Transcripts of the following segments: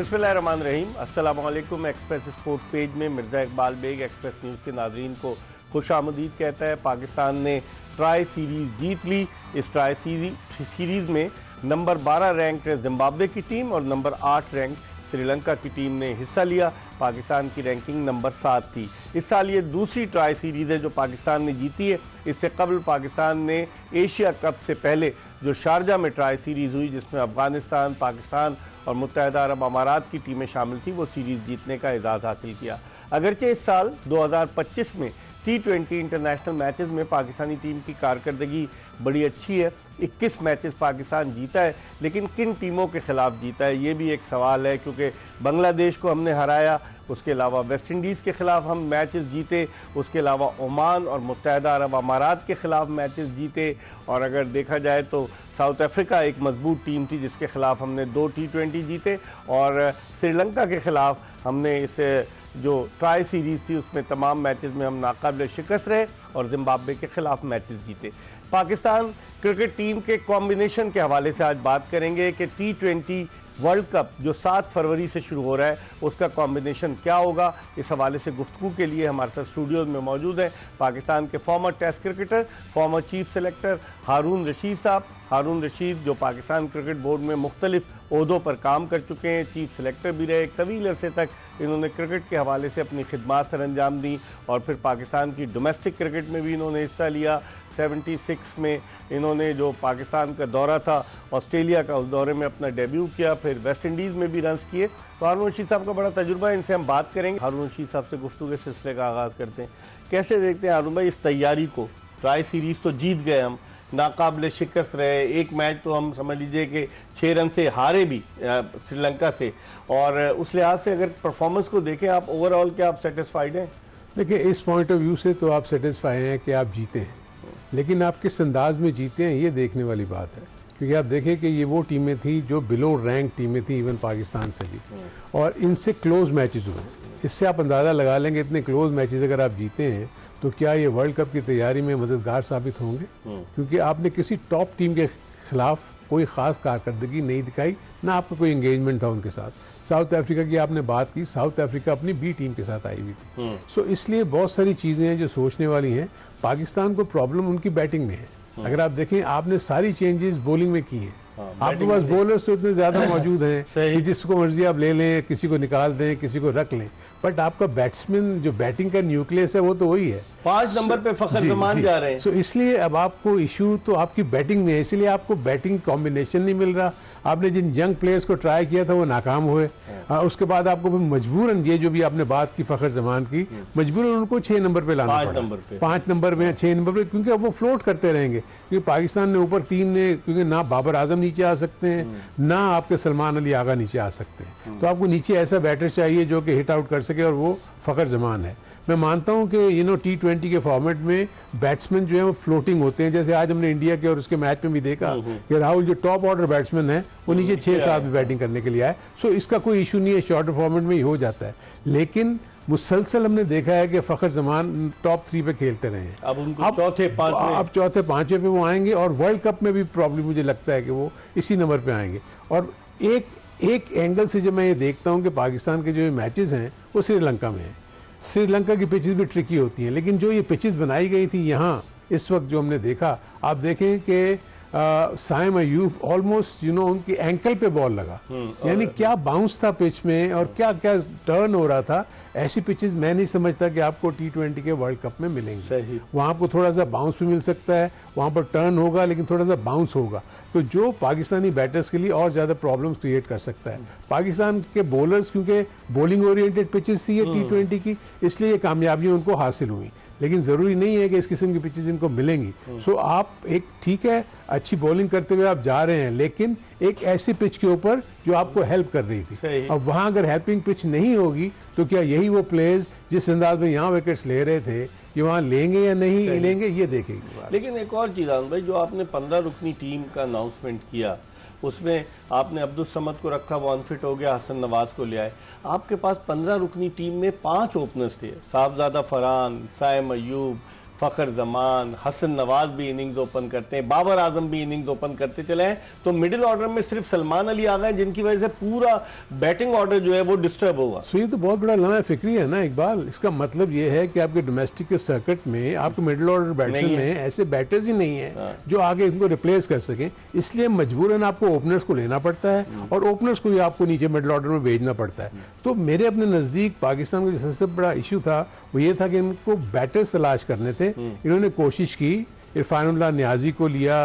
बिस्मिल्लाहिर्रहमानिर्रहीम। अस्सलाम वालेकुम। एक्सप्रेस स्पोर्ट्स पेज में मिर्ज़ा इकबाल बेग एक्सप्रेस न्यूज़ के नाज़रीन को खुशामदीद कहता है। पाकिस्तान ने ट्राई सीरीज़ जीत ली। इस ट्राई सीरीज़ में नंबर 12 रैंक जिम्बाब्वे की टीम और नंबर 8 रैंक श्रीलंका की टीम ने हिस्सा लिया। पाकिस्तान की रैंकिंग नंबर 7 थी। इस साल ये दूसरी ट्राई सीरीज़ है जो पाकिस्तान ने जीती है। इससे कबल पाकिस्तान ने एशिया कप से पहले जो शारजा में ट्राई सीरीज़ हुई, जिसमें अफगानिस्तान, पाकिस्तान और मुत्तहिदा अरब अमारात की टीमें शामिल थी, वो सीरीज़ जीतने का एजाज़ हासिल किया। अगरचे इस साल 2025 में T20 इंटरनेशनल मैचेस में पाकिस्तानी टीम की कारकर्दगी बड़ी अच्छी है। 21 मैचेस पाकिस्तान जीता है, लेकिन किन टीमों के खिलाफ जीता है ये भी एक सवाल है, क्योंकि बांग्लादेश को हमने हराया, उसके अलावा वेस्ट इंडीज़ के ख़िलाफ़ हम मैचेस जीते, उसके अलावा ओमान और मुत्तहिदा अरब अमारात के ख़िलाफ़ मैचेस जीते, और अगर देखा जाए तो साउथ अफ्रीका एक मजबूत टीम थी जिसके ख़िलाफ़ हमने 2 T20 जीते, और श्रीलंका के ख़िलाफ़ हमने इस जो ट्राई सीरीज़ थी उसमें तमाम मैचेस में हम नाकाबिल शिकस्त रहे और जिम्बाब्वे के ख़िलाफ़ मैचेस जीते। पाकिस्तान क्रिकेट टीम के कॉम्बिनेशन के हवाले से आज बात करेंगे कि T20 वर्ल्ड कप जो 7 फरवरी से शुरू हो रहा है उसका कॉम्बिनेशन क्या होगा। इस हवाले से गुफ्तगू के लिए हमारे साथ स्टूडियोज़ में मौजूद हैं पाकिस्तान के former test cricketer, former chief selector Haroon Rashid साहब। हारून रशीद जो पाकिस्तान क्रिकेट बोर्ड में मुख्तलिफ ओहदों पर काम कर चुके हैं, चीफ सेलेक्टर भी रहे, एक तवील अरसे तक इन्होंने क्रिकेट के हवाले से अपनी खिदमात सर अंजाम दी, और फिर पाकिस्तान की डोमेस्टिक क्रिकेट में भी इन्होंने हिस्सा लिया। 76 में इन्होंने जो पाकिस्तान का दौरा था ऑस्ट्रेलिया का, उस दौरे में अपना डेब्यू किया, फिर वेस्ट इंडीज़ में भी रन्स किए। तो हारून रशीद साहब का बड़ा तजुर्बा है, इनसे हम बात करेंगे। हारून रशीद साहब से गुफ्तगू के सिलसिले का आगाज़ करते हैं। कैसे देखते हैं हारून भाई इस तैयारी को? ट्राई सीरीज़ तो जीत गए हम, नाकाबिल शिकस्त रहे, एक मैच तो हम समझ लीजिए कि 6 रन से हारे भी श्रीलंका से, और उस लिहाज से अगर परफॉर्मेंस को देखें आप ओवरऑल, क्या आप सेटिस्फाइड हैं? देखिए, इस पॉइंट ऑफ व्यू से तो आप सेटिस्फाई हैं कि आप जीते हैं, लेकिन आप किस अंदाज में जीते हैं ये देखने वाली बात है। क्योंकि आप देखें कि ये वो टीमें थी जो बिलो रैंक टीमें थी, इवन पाकिस्तान से भी, और इनसे क्लोज मैचेस हुए। इससे आप अंदाज़ा लगा लेंगे इतने क्लोज मैचेस अगर आप जीते हैं तो क्या ये वर्ल्ड कप की तैयारी में मददगार साबित होंगे। क्योंकि आपने किसी टॉप टीम के खिलाफ कोई ख़ास कारकर्दगी नहीं दिखाई, ना आपका कोई एंगेजमेंट था उनके साथ। साउथ अफ्रीका की आपने बात की, साउथ अफ्रीका अपनी बी टीम के साथ आई हुई थी। सो इसलिए बहुत सारी चीज़ें हैं जो सोचने वाली हैं। पाकिस्तान को प्रॉब्लम उनकी बैटिंग में है। अगर आप देखें, आपने सारी चेंजेस बॉलिंग में की हैं। आपके पास बॉलर्स तो इतने ज्यादा मौजूद हैं कि जिसको मर्जी आप ले लें, किसी को निकाल दें, किसी को रख लें, बट आपका बैट्समैन जो बैटिंग का न्यूक्लियस है वो तो वही है। 5 नंबर पे फखर जमान जा रहे हैं। सो इसलिए अब आपको इशू तो आपकी बैटिंग में है, इसलिए आपको बैटिंग कॉम्बिनेशन नहीं मिल रहा। आपने जिन यंग प्लेयर्स को ट्राई किया था वो नाकाम हुए। उसके बाद आपको मजबूरन, ये जो भी आपने बात की फखर जमान की, मजबूरन उनको 6 नंबर पे लाना पड़ा, 5 नंबर पे, 6 नंबर पे, क्योंकि अब वो फ्लोट करते रहेंगे। क्योंकि पाकिस्तान ने ऊपर 3 ने, क्योंकि ना बाबर आजम नीचे आ सकते हैं, ना आपके सलमान अली आगा नीचे आ सकते हैं, तो आपको नीचे ऐसा बैटर चाहिए जो कि हिट आउट कर सके, और वो फखर जमान है। मैं मानता हूं कि T20 के फॉर्मेट में बैट्समैन जो है वो फ्लोटिंग होते हैं। जैसे आज हमने इंडिया के और उसके मैच में भी देखा कि राहुल जो टॉप ऑर्डर बैट्समैन है वो नीचे 6-7 में बैटिंग करने के लिए आए। सो इसका कोई इशू नहीं है, शॉर्टर फॉर्मेट में ही हो जाता है। लेकिन मुसलसल हमने देखा है कि फखर जमान टॉप 3 पे खेलते रहे हैं। अब उनको चौथे पांचवें पे वो आएंगे, और वर्ल्ड कप में भी प्रॉब्लम मुझे लगता है कि वो इसी नंबर पे आएंगे। और एक एंगल से जब मैं ये देखता हूँ कि पाकिस्तान के जो मैचेस हैं वो श्रीलंका में है। श्रीलंका की पिचेस भी ट्रिकी होती हैं, लेकिन जो ये पिचेस बनाई गई थी यहाँ इस वक्त जो हमने देखा, आप देखें कि साइम अयूब ऑलमोस्ट उनकी एंकल पे बॉल लगा, यानी क्या बाउंस था पिच में और क्या क्या टर्न हो रहा था। ऐसी पिचेस मैं नहीं समझता कि आपको T20 के वर्ल्ड कप में मिलेंगी। वहां आपको थोड़ा सा बाउंस भी मिल सकता है, वहां पर टर्न होगा लेकिन थोड़ा सा बाउंस होगा, तो जो पाकिस्तानी बैटर्स के लिए और ज्यादा प्रॉब्लम्स क्रिएट कर सकता है। पाकिस्तान के बॉलर्स, क्योंकि बॉलिंग ओरिएंटेड पिचेस थी T20 की, इसलिए ये कामयाबियां उनको हासिल हुई। लेकिन जरूरी नहीं है कि इस किस्म की पिचेस इनको मिलेंगी। सो आप एक, ठीक है, अच्छी बॉलिंग करते हुए आप जा रहे हैं, लेकिन एक ऐसी पिच के ऊपर जो आपको हेल्प कर रही थी। अब वहां अगर हेल्पिंग पिच नहीं होगी तो क्या यही वो प्लेयर्स जिस अंदाज में यहाँ विकेट्स ले रहे थे ये वहां लेंगे या नहीं लेंगे, ये देखेंगे। लेकिन एक और चीज भाई, जो आपने 15 रुकनी टीम का अनाउंसमेंट किया, उसमें आपने अब्दुल समद को रखा, वो अनफिट हो गया, हसन नवाज को ले आए। आपके पास 15 रुकनी टीम में 5 ओपनर्स थे, साहबजादा फरहान, साइम अयूब, फखर जमान, हसन नवाज भी इनिंग्स ओपन करते हैं, बाबर आजम भी इनिंग्स ओपन करते चले हैं, तो मिडिल ऑर्डर में सिर्फ सलमान अली आ गए जिनकी वजह से पूरा बैटिंग ऑर्डर जो है वो डिस्टर्ब होगा। सो ये तो बहुत बड़ा लम्हा फिक्री है ना इकबाल। इसका मतलब ये है कि आपके डोमेस्टिक के सर्किट में आपके मिडिल ऑर्डर बैट्समैन में ऐसे बैटर्स ही नहीं है जो आगे इनको रिप्लेस कर सकें, इसलिए मजबूरन आपको ओपनर्स को लेना पड़ता है और ओपनर्स को ही आपको नीचे मिडिल ऑर्डर में भेजना पड़ता है। तो मेरे अपने नजदीक पाकिस्तान का जो सबसे बड़ा इशू था वो ये था कि इनको बैटर्स तलाश करने थे। इन्होंने कोशिश की, इरफानुल्लाह नियाजी को लिया,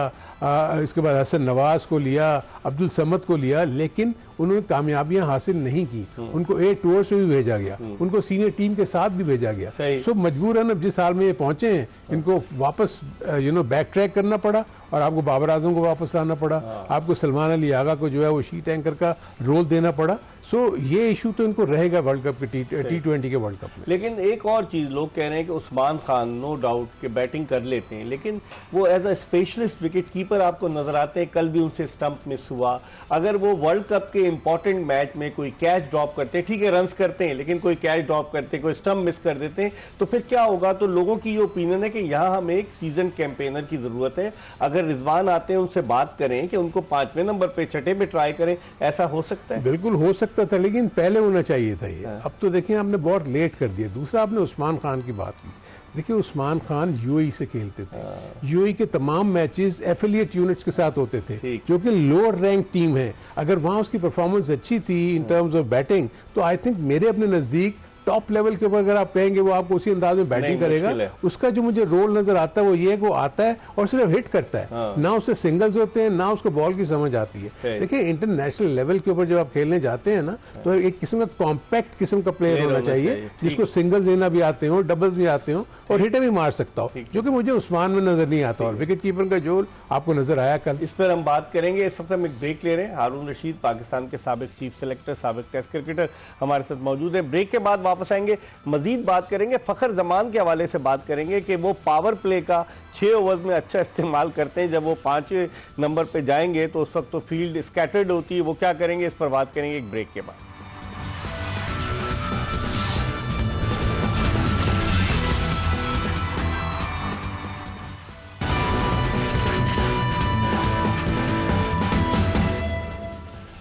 इसके बाद हसन नवाज को लिया, अब्दुल समद को लिया, लेकिन उन्होंने कामयाबियां हासिल नहीं की। उनको 8 टूर्स में भी भेजा गया, उनको सीनियर टीम के साथ भी भेजा गया। सो मजबूरन अब जिस हाल में ये पहुंचे हैं इनको वापस बैक ट्रैक करना पड़ा और आपको बाबर आजम को वापस लाना पड़ा, आपको सलमान अली आगा को जो है वो शीट एंकर का रोल देना पड़ा। सो ये इशू तो इनको रहेगा वर्ल्ड कप के T20 के वर्ल्ड कप में। लेकिन एक और चीज लोग कह रहे हैं कि उस्मान खान नो डाउट कि बैटिंग कर लेते हैं, लेकिन वो as a specialist wicket keeper आपको नजर आते हैं। कल भी उनसे स्टंप मिस हुआ। अगर वो वर्ल्ड कप के इंपॉर्टेंट मैच में कोई कैच ड्रॉप करते हैं, ठीक है रन्स करते हैं, लेकिन कोई कैच ड्रॉप करते हैं, कोई स्टंप मिस कर देते हैं, तो फिर क्या होगा? तो लोगों की ये ओपिनियन है कि यहाँ हमें एक सीजन कैंपेनर की जरूरत है। अगर रिजवान आते हैं उनसे बात करें कि उनको 5वें नंबर पे, छठे पे ट्राई करें, ऐसा हो सकता है? बिल्कुल हो सकता था, लेकिन पहले होना चाहिए था ये। अब तो देखिए आपने बहुत लेट कर दिया। दूसरा आपने उस्मान खान की बात की। देखिए उस्मान खान यूएई से खेलते थे, यूएई के तमाम मैचेस एफिलिएट यूनिट्स के साथ होते थे जो कि लोअर रैंक टीम है। अगर वहां उसकी परफॉर्मेंस अच्छी थी इन टर्म्स ऑफ बैटिंग, तो आई थिंक मेरे अपने नजदीक टॉप लेवल के ऊपर अगर आप कहेंगे वो आपको उसी अंदाज में बैटिंग करेगा। उसका जो मुझे रोल नजर आता है वो ये है कि वो आता है और सिर्फ हिट करता है, ना उससे सिंगल्स होते हैं, ना उसको बॉल की समझ आती है। देखिए इंटरनेशनल लेवल के ऊपर जब आप खेलने जाते हैं ना, तो एक किस्म का कॉम्पैक्ट किस्म का प्लेयर होना चाहिए जिसको सिंगल्स देना भी आते हो, डबल्स भी आते हो और हिटर भी मार सकता हो, जो कि मुझे उस्मान में नजर नहीं आता। और विकेट कीपर का जोर आपको नजर आया कल। इस पर हम बात करेंगे। इस वक्त हम एक ब्रेक ले रहे हैं। हारून रशीद पाकिस्तान के साबिक चीफ सेलेक्टर, साबिक टेस्ट क्रिकेटर हमारे साथ मौजूद है। ब्रेक के बाद वापस आएंगे, मजीद बात करेंगे। फखर जमान के हवाले से बात करेंगे कि वो पावर प्ले का 6 ओवर्स में अच्छा इस्तेमाल करते हैं। जब वो 5वें नंबर पे जाएंगे तो उस वक्त तो फील्ड स्कैटर्ड होती है, वो क्या करेंगे, इस पर बात करेंगे एक ब्रेक के बाद।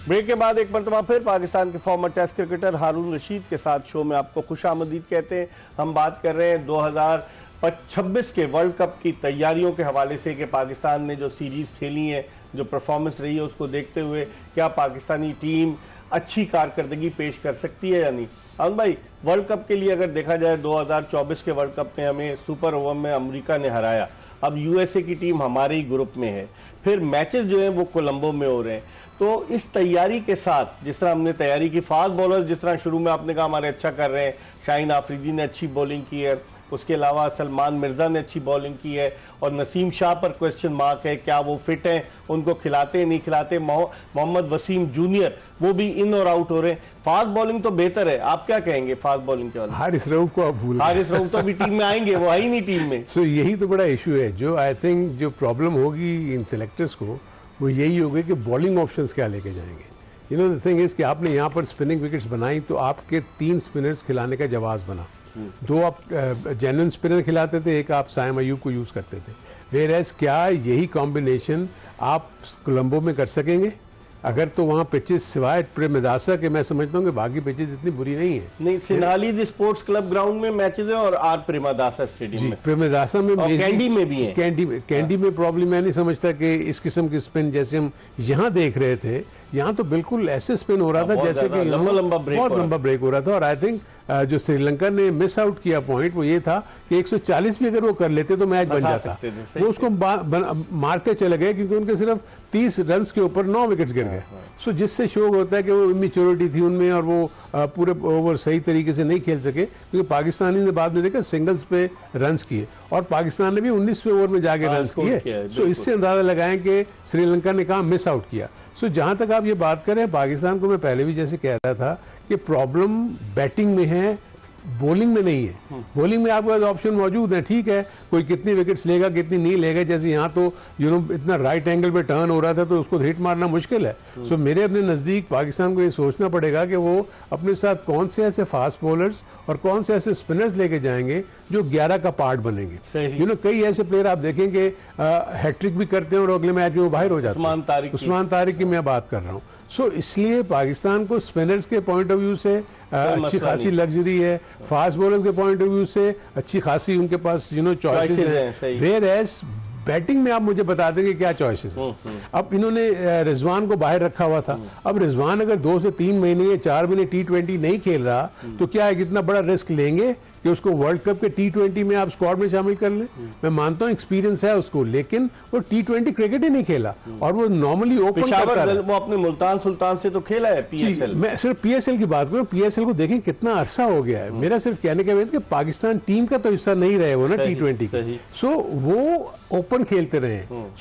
ब्रेक के बाद एक मरतबा फिर पाकिस्तान के फॉर्मर टेस्ट क्रिकेटर हारून रशीद के साथ शो में आपको खुशामदीद कहते हैं। हम बात कर रहे हैं 2026 के वर्ल्ड कप की तैयारियों के हवाले से कि पाकिस्तान ने जो सीरीज खेली है, जो परफॉर्मेंस रही है, उसको देखते हुए क्या पाकिस्तानी टीम अच्छी कारकर्दगी पेश कर सकती है या नहीं। अरुण भाई, वर्ल्ड कप के लिए अगर देखा जाए 2024 के वर्ल्ड कप में हमें सुपर ओवर में अमेरिका ने हराया, अब यूएसए की टीम हमारे ही ग्रुप में है, फिर मैचेस जो हैं वो कोलंबो में हो रहे हैं। तो इस तैयारी के साथ जिस तरह हमने तैयारी की, फास्ट बॉलर्स जिस तरह शुरू में आपने कहा हमारे अच्छा कर रहे हैं, शाहीन आफरीदी ने अच्छी बॉलिंग की है, उसके अलावा सलमान मिर्जा ने अच्छी बॉलिंग की है, और नसीम शाह पर क्वेश्चन मार्क है, क्या वो फिट हैं, उनको खिलाते नहीं खिलाते। मोहम्मद वसीम जूनियर वो भी इन और आउट हो रहे हैं। फास्ट बॉलिंग तो बेहतर है, आप क्या कहेंगे फास्ट बॉलिंग के बारे में? हारिस रऊफ को आप भूल, हारिस रऊफ तो अभी टीम में आएंगे, वो आई नहीं टीम में। सो यही तो बड़ा इशू है जो आई थिंक जो प्रॉब्लम होगी इन सेलेक्टर्स को, वो यही होगी कि बॉलिंग ऑप्शंस क्या लेके जाएंगे। You know the thing is कि आपने यहाँ पर स्पिनिंग विकेट्स बनाई तो आपके 3 स्पिनर्स खिलाने का जवाब बना। 2 आप जेन्युइन स्पिनर खिलाते थे, एक आप साइम अयूब को यूज करते थे। वेयर एज क्या यही कॉम्बिनेशन आप कोलंबो में कर सकेंगे? अगर तो वहाँ पिचेस सिवाय प्रेमदासा के मैं समझता हूँ कि बाकी पिचेस इतनी बुरी नहीं है। नहीं, सिनाली स्पोर्ट्स क्लब ग्राउंड में मैचेस है और आर प्रेमदासा स्टेडियम में, प्रेमदासा में, और कैंडी में भी है। कैंडी में प्रॉब्लम मैं नहीं समझता कि इस किस्म की स्पिन जैसे हम यहाँ देख रहे थे, यहाँ तो बिल्कुल ऐसे स्पिन हो रहा था जैसे कि बहुत लंबा ब्रेक हो रहा था। और आई थिंक जो श्रीलंका ने मिस आउट किया पॉइंट वो ये था कि 140 भी अगर वो कर लेते तो मैच बन जाता। वो उसको मारते चले गए क्योंकि उनके सिर्फ 30 रन के ऊपर 9 विकेट्स गिर गए। सो जिससे शो होता है कि वो इमेच्योरिटी थी उनमें और वो पूरे ओवर सही तरीके से नहीं खेल सके, क्योंकि पाकिस्तानी ने बाद में देखा सिंगल्स पे रन्स किए और पाकिस्तान ने भी 19वें ओवर में जाके रन्स किए। सो इससे अंदाजा लगाएं कि श्रीलंका ने कहा मिस आउट किया। सो जहां तक आप ये बात करें, पाकिस्तान को मैं पहले भी जैसे कह रहा था कि प्रॉब्लम बैटिंग में है, बॉलिंग में नहीं है। बॉलिंग में आपके पास ऑप्शन मौजूद है, ठीक है, कोई कितनी विकेट्स लेगा कितनी नहीं लेगा, जैसे यहाँ तो इतना राइट एंगल पे टर्न हो रहा था तो उसको हिट मारना मुश्किल है। सो मेरे अपने नज़दीक पाकिस्तान को ये सोचना पड़ेगा कि वो अपने साथ कौन से ऐसे फास्ट बॉलर्स और कौन से ऐसे स्पिनर्स लेके जाएंगे जो 11 का पार्ट बनेंगे। कई ऐसे प्लेयर आप देखेंगे हैट्रिक भी करते हैं और अगले मैच में वो बाहर हो जाते हैं। उस्मान तारिक की मैं बात कर रहा हूँ। इसलिए पाकिस्तान को स्पिनर्स के पॉइंट ऑफ व्यू से अच्छी खासी लग्जरी है, फास्ट बॉलर्स के पॉइंट ऑफ व्यू से अच्छी खासी उनके पास चॉइसेस हैं। वेयर एज बैटिंग में आप मुझे बता देंगे क्या चॉइसेस हैं। अब इन्होंने रिजवान को बाहर रखा हुआ था, अब रिजवान अगर 2 से 3 महीने या 4 महीने T20 नहीं खेल रहा तो क्या है, कितना बड़ा रिस्क लेंगे कि उसको वर्ल्ड कप के T20 में आप स्क्वाड में शामिल कर लें। मैं मानता हूं एक्सपीरियंस है उसको, लेकिन वो T20 क्रिकेट ही नहीं खेला और वो नॉर्मली ओपन करता है। वो अपने मुल्तान सुल्तान से तो खेला है PSL। मैं सिर्फ PSL की बात करूं, PSL को देखें कितना अरसा हो गया है। मेरा सिर्फ कहने का कि पाकिस्तान टीम का तो हिस्सा नहीं रहे वो ना T20 की। वो ओपन खेलते रहे।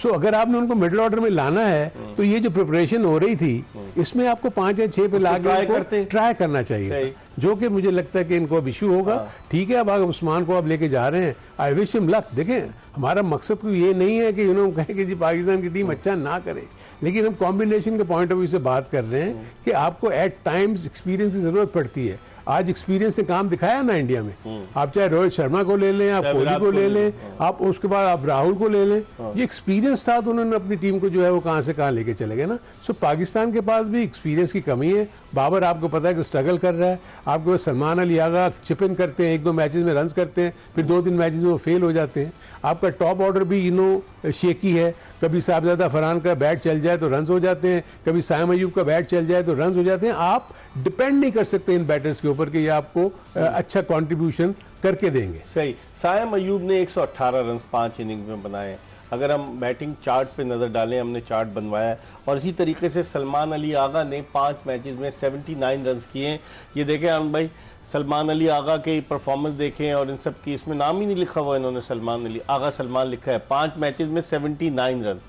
अगर आपने उनको मिडिल ऑर्डर में लाना है तो ये जो प्रिपरेशन हो रही थी इसमें आपको 5 या 6 पे लाके ट्राई करना चाहिए, जो कि मुझे लगता है कि इनको अब इशू होगा। ठीक है, अब उस्मान को आप लेके जा रहे हैं, आई विश हिम लक। देखें, हमारा मकसद को ये नहीं है कि कहें कि जी पाकिस्तान की टीम अच्छा ना करे, लेकिन हम कॉम्बिनेशन के पॉइंट ऑफ व्यू से बात कर रहे हैं कि आपको एट टाइम्स एक्सपीरियंस की जरूरत पड़ती है। आज एक्सपीरियंस ने काम दिखाया ना इंडिया में। आप चाहे रोहित शर्मा को ले लें, आप कोहली को ले लें, आप उसके बाद आप राहुल को ले लें, ये एक्सपीरियंस था तो उन्होंने अपनी टीम को जो है वो कहां से कहां लेके चले गए ना। पाकिस्तान के पास भी एक्सपीरियंस की कमी है। बाबर आपको पता है कि स्ट्रगल कर रहा है, आपको सलमान अली आगा चिप इन करते हैं, 1-2 मैचेस में रन करते हैं, फिर 2-3 मैचेस में वो फेल हो जाते हैं। आपका टॉप ऑर्डर भी शेकी है, कभी साहबजादा फरहान का बैट चल जाए तो रन हो जाते हैं, कभी साइम अयूब का बैट चल जाए तो रन हो जाते हैं। आप डिपेंड नहीं कर सकते इन बैटर्स के ऊपर कि ये आपको अच्छा कंट्रीब्यूशन करके देंगे। सही, साइम अयूब ने 118 रन 5 इनिंग में बनाए। अगर हम बैटिंग चार्ट पे नज़र डालें, हमने चार्ट बनवाया है, और इसी तरीके से सलमान अली आगा ने 5 मैचेस में 79 रन किए। ये देखें आनंद भाई, सलमान अली आगा के परफॉर्मेंस देखें और इन सब की, इसमें नाम ही नहीं लिखा हुआ इन्होंने सलमान अली आगा सलमान लिखा है। 5 मैचेस में 79 रन,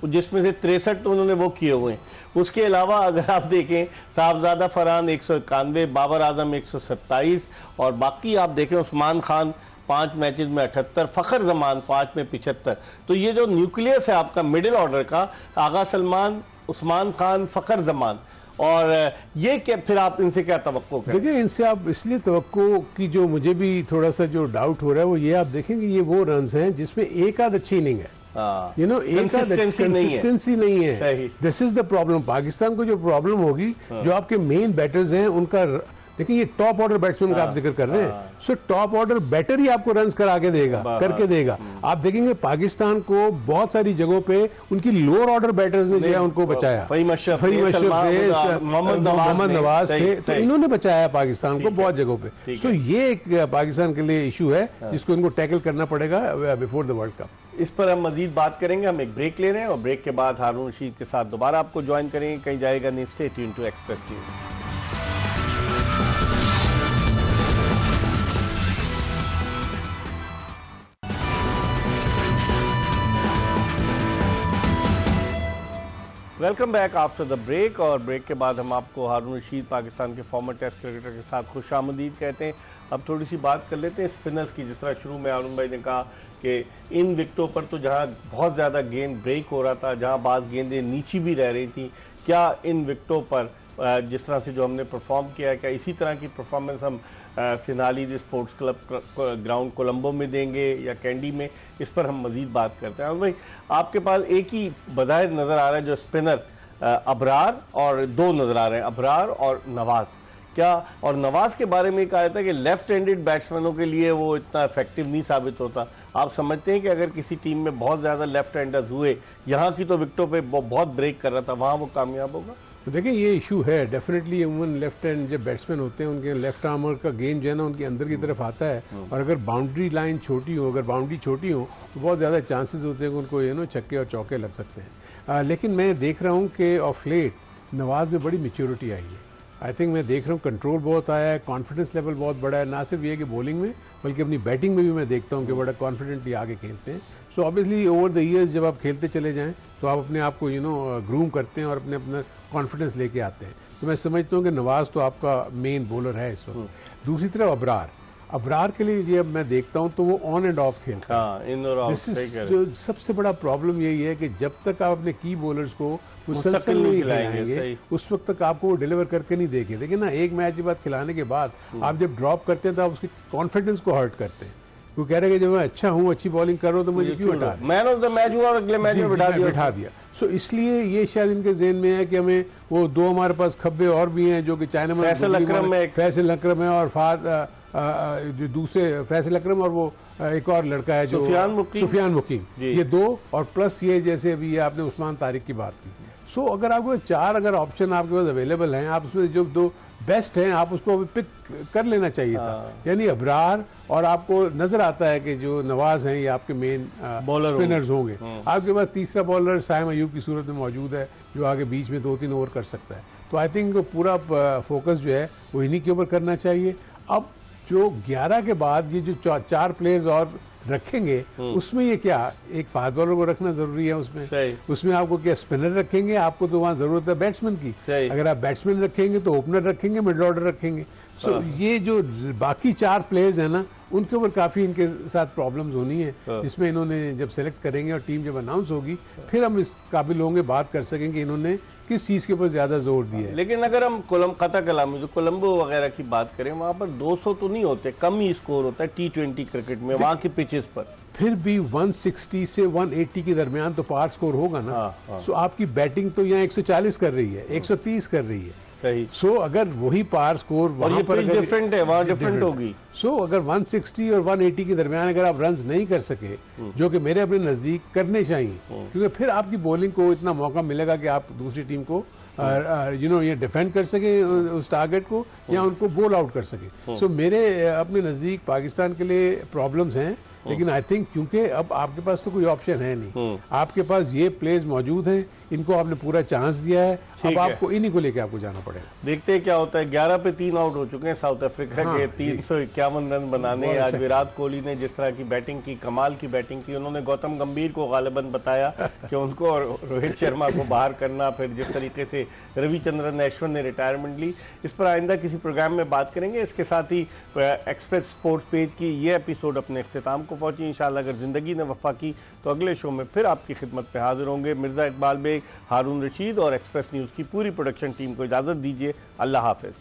जिसमें से 63 तो उन्होंने वो किए हुए हैं। उसके अलावा अगर आप देखें, साहबजादा फरहान 191, बाबर आजम 127, और बाकी आप देखें उस्मान खान 5 मैचेस में 78, फ़खर जमान 5 में 75। तो ये जो न्यूक्लियस है आपका मिडिल ऑर्डर का, आगा सलमान, उस्मान खान, फ़खर जमान, और ये क्या फिर आप इनसे क्या तवक्को करें? देखिए, इनसे आप इसलिए तवक्को की जो मुझे भी थोड़ा सा जो डाउट हो रहा है वो ये, आप देखेंगे ये वो रन्स हैं जिसमें एक आध अच्छी इनिंग है, कंसिस्टेंसी नहीं है। This is the problem. Pakistan को जो प्रॉब्लम होगी, जो आपके मेन बैटर्स हैं उनका, देखिए ये टॉप ऑर्डर बैट्समैन का आप जिक्र कर रहे हैं, टॉप ऑर्डर बैटर ही आपको रन्स करके देगा। आप देखेंगे पाकिस्तान को बहुत सारी जगहों पे उनकी लोअर ऑर्डर बैटर्स ने जो है उनको बचाया। फहीम अशरफ थे, मोहम्मद नवाज थे, तो इन्होंने बचाया पाकिस्तान को बहुत जगहों पे। ये एक पाकिस्तान के लिए इशू है जिसको इनको टैकल करना पड़ेगा बिफोर द वर्ल्ड कप। इस पर हम मजीद बात करेंगे। हम एक ब्रेक ले रहे हैं और ब्रेक के बाद हारून रशीद के साथ दोबारा आपको ज्वाइन करेंगे। कहीं जाएगा नहीं, stay tuned to Express news. Welcome back after the break. और ब्रेक के बाद हम आपको हारून रशीद, पाकिस्तान के फॉर्मर टेस्ट क्रिकेटर के साथ खुशामदीद कहते हैं। अब थोड़ी सी बात कर लेते हैं स्पिनर्स की। जिस तरह शुरू में हारून भाई ने कहा कि इन विकेटों पर तो जहां बहुत ज़्यादा गेंद ब्रेक हो रहा था, जहां बाज़ गेंदें नीची भी रह रही थी, क्या इन विकेटों पर जिस तरह से जो हमने परफॉर्म किया है, क्या इसी तरह की परफॉर्मेंस हम सिनाली स्पोर्ट्स क्लब ग्राउंड कोलंबो में देंगे या कैंडी में? इस पर हम मजीद बात करते हैं। और भाई आपके पास एक ही बज़ाहिर नज़र आ रहा है जो स्पिनर अबरार, और 2 नज़र आ रहे हैं, अबरार और नवाज। क्या, और नवाज के बारे में कहा जाता है कि लेफ्ट हैंडेड बैट्समैनों के लिए वो इतना इफेक्टिव नहीं साबित होता। आप समझते हैं कि अगर किसी टीम में बहुत ज़्यादा लेफ्ट हैंडर्स हुए, यहाँ की तो विकेटों पे बहुत ब्रेक कर रहा था, वहाँ वो कामयाब होगा? तो देखिए ये इशू है डेफिनेटली। उमन लेफ्ट हैंड जब बैट्समैन होते हैं उनके लेफ्ट आर्मर का गेंद जो है ना उनके अंदर की तरफ आता है, और अगर बाउंड्री लाइन छोटी हो, अगर बाउंड्री छोटी हो तो बहुत ज़्यादा चांसेस होते हैं कि उनको छक्के और चौके लग सकते हैं। लेकिन मैं देख रहा हूँ कि ऑफ लेट नवाज में बड़ी मैच्योरिटी आई है। आई थिंक मैं देख रहा हूँ कंट्रोल बहुत आया है, कॉन्फिडेंस लेवल बहुत बड़ा है, ना सिर्फ ये कि बॉलिंग में बल्कि अपनी बैटिंग में भी मैं देखता हूँ कि बड़ा कॉन्फिडेंटली आगे खेलते हैं। So obviously over the years जब आप खेलते चले जाएं तो आप अपने आप को ग्रूम करते हैं और अपना कॉन्फिडेंस लेके आते हैं। तो मैं समझता हूँ कि नवाज तो आपका मेन बॉलर है इस वक्त। दूसरी तरफ अबरार, अबरार के लिए ये अब मैं देखता हूं तो वो ऑन एंड ऑफ खेलता है। इन और आउट। जो सबसे बड़ा प्रॉब्लम यही है कि जब तक आप अपने की बॉलर्स को मुसलसल नहीं खिलाएंगे उस वक्त तक आपको वो डिलीवर करके नहीं देंगे। देखिए ना, एक मैच के बाद खिलाने के बाद आप जब ड्रॉप करते हैं तो आप उसके कॉन्फिडेंस को हर्ट करते हैं। वो कह रहे हैं कि जब मैं अच्छा हूँ, अच्छी बॉलिंग कर रहा हूँ तो मुझे क्यों हटा, मैन ऑफ द मैच हुआ और अगले मैच में बिठा दिया। सो इसलिए ये शायद इनके ज़हन में है कि हमें वो दो हमारे पास खब्बे और भी हैं जो कि चाइना में फैसल अकरम है और जो दूसरे फैसल अकरम और वो एक और लड़का है जो सुफियान मुकीम, ये दो और प्लस ये जैसे अभी आपने उस्मान तारिक की बात की। सो अगर आपको चार अगर ऑप्शन आपके पास अवेलेबल हैं, आप उसमें जो दो बेस्ट हैं आप उसको अभी पिक कर लेना चाहिए था। यानी अबरार और आपको नजर आता है कि जो नवाज हैं ये आपके मेन स्पिनर्स होंगे। आपके पास तीसरा बॉलर साइम अयूब की सूरत में मौजूद है जो आगे बीच में 2-3 ओवर कर सकता है। तो आई थिंक पूरा फोकस जो है वो इन्हीं के ऊपर करना चाहिए। अब जो 11 के बाद ये जो चार प्लेयर्स और रखेंगे उसमें ये क्या एक फास्ट बॉलर को रखना जरूरी है, उसमें आपको क्या स्पिनर रखेंगे, आपको तो वहां जरूरत है बैट्समैन की। अगर आप बैट्समैन रखेंगे तो ओपनर रखेंगे, मिडल ऑर्डर रखेंगे। सो ये जो बाकी चार प्लेयर्स हैं ना उनके ऊपर काफी इनके साथ प्रॉब्लम्स होनी है, जिसमें इन्होंने जब सेलेक्ट करेंगे और टीम जब अनाउंस होगी फिर हम इस काबिल होंगे बात कर सकेंगे इन्होंने किस चीज के ऊपर ज्यादा जोर दिया है। लेकिन अगर हम कता कलाम जो कोलंबो वगैरह की बात करें वहां पर 200 तो नहीं होते, कम ही स्कोर होता है T20 क्रिकेट में वहां की पिचेस पर। फिर भी 160 से 180 के दरमियान तो पार स्कोर होगा ना। सो आपकी बैटिंग तो यहाँ 140 कर रही है, 130 कर रही है। सही। सो अगर वही पार स्कोर वहां पर डिफरेंट है, वहां डिफरेंट होगी। सो अगर 160 और 180 के दरमियान अगर आप रन्स नहीं कर सके, जो कि मेरे अपने नजदीक करने चाहिए, क्योंकि फिर आपकी बॉलिंग को इतना मौका मिलेगा कि आप दूसरी टीम को ये डिफेंड कर सके उस टारगेट को या उनको बोल आउट कर सके। सो मेरे अपने नजदीक पाकिस्तान के लिए प्रॉब्लम्स हैं, लेकिन आई थिंक क्योंकि अब आपके पास तो कोई ऑप्शन है नहीं, आपके पास ये प्लेयर्स मौजूद हैं, इनको आपने पूरा चांस दिया है, अब आपको इन्हीं को लेके आपको जाना पड़ेगा। देखते हैं क्या होता है। 11 पे 3 आउट हो चुके हैं साउथ अफ्रीका के, 351 रन बनाने। आज विराट कोहली ने जिस तरह की बैटिंग की, कमाल की बैटिंग की, उन्होंने गौतम गंभीर को गालिबन बताया कि उनको और रोहित शर्मा को बाहर करना, फिर जिस तरीके से रविचंद्रन अश्विन ने रिटायरमेंट ली, इस पर आइंदा किसी प्रोग्राम में बात करेंगे। इसके साथ ही एक्सप्रेस स्पोर्ट्स पेज की ये एपिसोड अपने इख्तिताम को पहुंची। इंशाल्लाह अगर जिंदगी ने वफा की तो अगले शो में फिर आपकी खिदमत पे हाजिर होंगे। मिर्जा इकबाल बेग, हारून रशीद और एक्सप्रेस न्यूज़ की पूरी प्रोडक्शन टीम को इजाज़त दीजिए। अल्लाह हाफिज़।